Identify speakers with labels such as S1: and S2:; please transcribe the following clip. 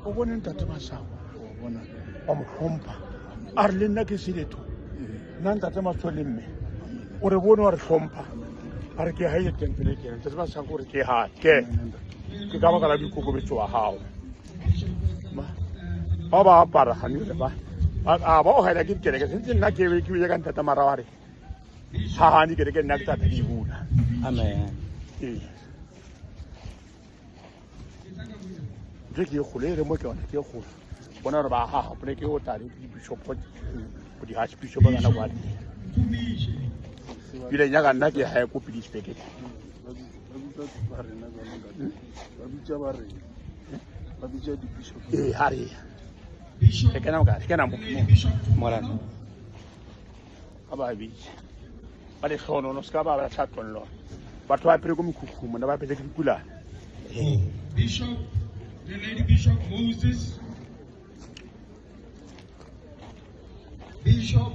S1: o bone ntate Masago wa mo hlompha a re le nna ke seletho nna ntate Matswele mme o re bone wa re hlompha a re ke hae tempele ke ntate Masago re ke ha ke ka baka la dikokobetso wa hao ba ba apara hanile ba o haela ke kereke sentse nna ke be ka ntate Maraware ha ni kereke nna ke tata di bula
S2: amen
S1: je ke khulere mo ke ona ke khula bona re ba ha pole ke o tari bishop go di archbishop ba na kwa ile nya ka nna ke ha ko pidi speke ba bitsa di bishop hari ke kana mo
S2: Motlolo
S1: aba bi ba le hlono no ska ba thatlollo batho ba pere ko mkhukhumo na ba pele ke kulana
S3: Bishop, the Lady Bishop Moses, Bishop